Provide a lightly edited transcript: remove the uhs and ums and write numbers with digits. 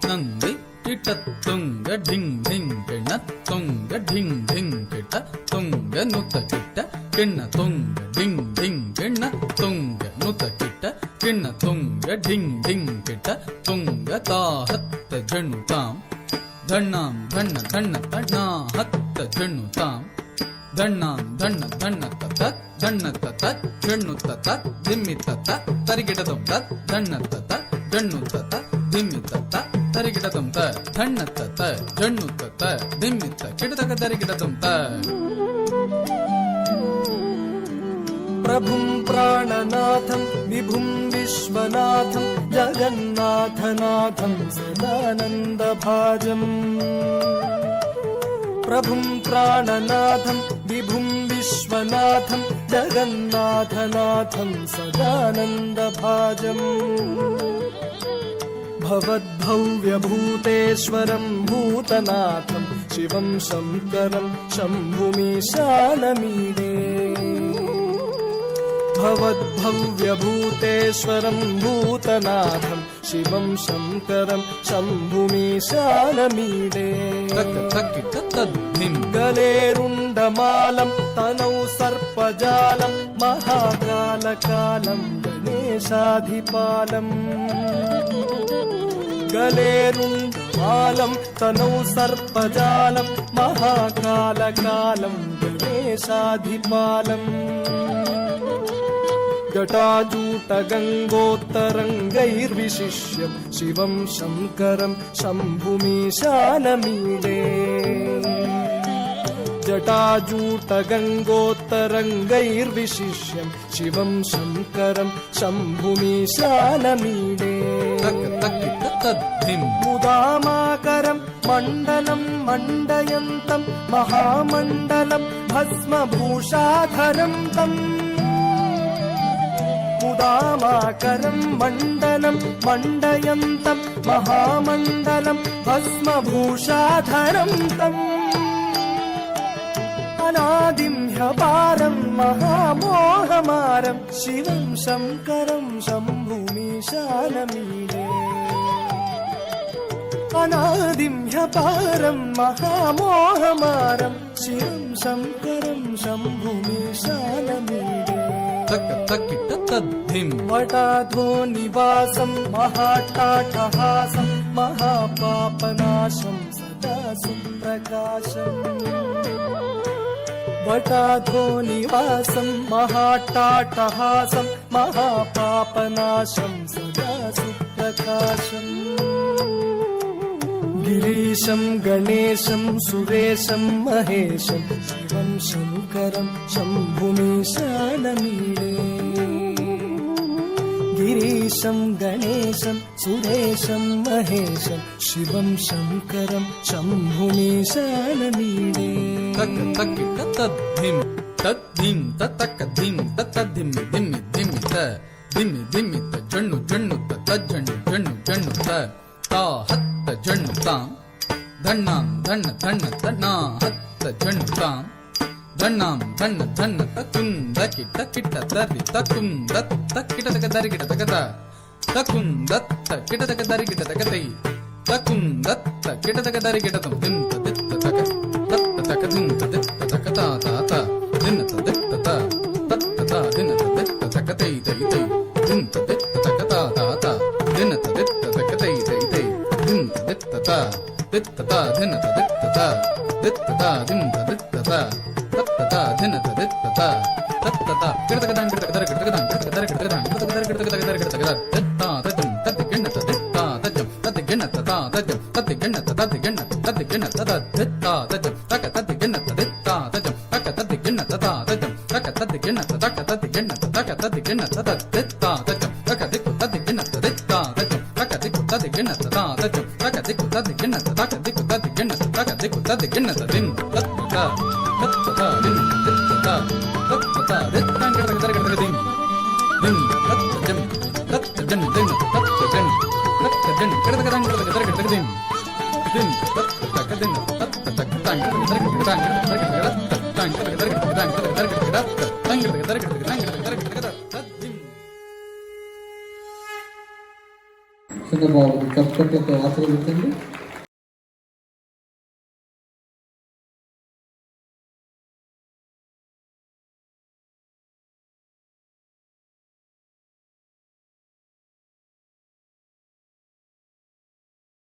ನಂದಿ ಕಿಟ ತುಂಗ ಢಿಂಗ್ ಢಿಂಗ್ ಕಿಣ್ಣ ತುಂಗ ಢಿಂಗ್ ಢಿಂಗ್ ಕಿಟ ತುಂಗ ನುತ ಕಿಟ್ಟ ಕಿಣ್ಣ ತುಂಗ ಢಿಂಗ್ ಢಿಂಗ್ ಕಿಣ್ಣ ತುಂಗ ನುತ ಕಿಟ್ಟ ಕಿಣ್ಣ ತುಂಗ ಢಿಂಗ್ ಢಿಂಗ್ ಕಿಟ ತುಂಗ ತಾ ಹತ್ತ ಜಣ್ಣು ತಾಂ ಧಣ್ಣಾಂ ಧಣ್ಣ ಧಣ್ಣ ತಣ್ಣಾ ಹತ್ತ ಜಣ್ಣು ತಾಂ ಧಣ್ಣಾಂ ಧಣ್ಣ ಧಣ್ಣ ತತ ಧಣ್ಣ ತತ ಜಣ್ಣು ತತ ದಿಮ್ಮಿ ತತ ತರಿಗಿಡದಂ ತತ್ ಧಣ್ಣ ತತ ಜಣ್ಣು ತತ ದಿಮ್ಮಿ ತತ ತರಿಗಿಡದಂ ತ ಧಣ್ಣ ತತ ಜಣ್ಣು ತತ ದಿಮ್ಮಿ ತ ಕಿಡದಗ ತರಿಗಿಡದಂ ತ प्रभुं प्राणनाथं विभुं विश्वनाथं जगन्नाथनाथं सदानन्दभाजम् प्रभुं प्राणनाथं विभुं विश्वनाथं जगन्नाथनाथं सदानन्दभाजम् भवद्भव्यभूतेश्वरं भूतनाथं शिवं शङ्करं शम्भुमीशानमीडे भवद्भव्यभूतेश्वरं भूतनाथं शिवं शङ्करं शम्भुमीशानमीडे गलेरुण्डमालं तनौ सर्पजालं महाकालकालं गणेशाधिपालम् गलेरुण्डमालं तनौ सर्पजालं महाकालकालं गणेशाधिपालम् जटाजूटगङ्गोत्तरङ्गैर्विशिष्य शिवं शङ्करं शम्भुमीशानमीडे जटाजूटगङ्गोत्तरङ्गैर्विशिष्य शिवं शङ्करं शम्भुमीशानमीडे मुदामाकरं मण्डलं मण्डयन्तं महामण्डलं भस्मभूषाधरं तम् मुदामाकरं मण्डलं मण्डयन्तं महामण्डलं भस्मभूषाधरं तम् अनादिं ह्यपारं महामोहमारं शिवं शङ्करं शम्भुमीशानमीडे अनादिं ह्यपारं महामोहमारं शिवं शङ्करं शम्भुमीशानमीडे वटाधोनिवासं महाट्टाटहासं महापापनाशं सदा सुप्रकाशम् वटाधोनिवासं महाट्टाटहासं महापापनाशं सदा सुप्रकाशम् गिरीशं गणेशं सुरेशं महेशं शिवं शङ्करं शम्भुमीशानमीडे गिरीशं गणेशं सुरेशं महेशं शिवं शङ्करं शम्भुमीशानमीडे तद्धिं तद्धिं तत्तक्कधिं तत्तद्धिं धिम्मि धिम्मि त धिम्मि धिम्मि त जण्णु जण्णु त तज्जण्णु जण्णु जण्णु त ता हत्त जण्णु तां धण्णां धण्ण धण्ण तण्णा हत्त जण्णु तां धण्णां धण्ण धण्ण तकुन्द किट्ट किट्ट तर्रि तकुन्द तक्किट तक दरि किट तकत तकुन्द किट तक दरि किट तकतै तकुन्द किट तक दरि किट तं दिं तदित् तक तत् तक दिं तदित् तक ता ता ता दिन तदित् ता तत् ता दिन तदित् तकतै तै तै दिन तदित् तक ता ता ता दिन तदित् तकतै तै तै दिन तदित् ता दित् ता दिन तदित् ता दित् ता दिन तदित् ता तत् ता दिन तदित् ता तत् ता किट तक दान किट तक दर किट तक दान किट तक दर किट तक दान किट तक दर किट तक दर किट तक दर तत् ता तजम तत् गिन्न तदित् ता तजम तत् गिन्न ता तजम तत् गिन्न तत् गिन्न तत् गिन्न तत् दित् ता तजम तक तत् गिन्न तदित् ता तजम तक तत् गिन्न ता तजम तक तत् गिन्न तक तत् गिन्न तक तत् गिन्न तत् दित् ता तजम तक दिक् तत् गिन्न तदित् ता तजम तक दिक् तत् गिन्न ता तजम तक दिक् तत् गिन्न तक दिक् तत् गिन्न तक दिक् तत् गिन्न तदिन् तत् ता तत् ता दिन् दित् ता तत् ता दित् तां किट तक दर किट तक दिन् दिन् तत् जम तत् जन दिन् तत् जन तत् जन किट तक दां किट तक दर किट तक दिन् दिन् तत् तक दिन् तत् तक तां किट तक दर किट तां किट दर किट तां किट दर किट तां किट दर किट तां किट दर किट तां किट दर किट तत् दिन् Singapore కప్ కట్టక ఆశీర్వదించండి.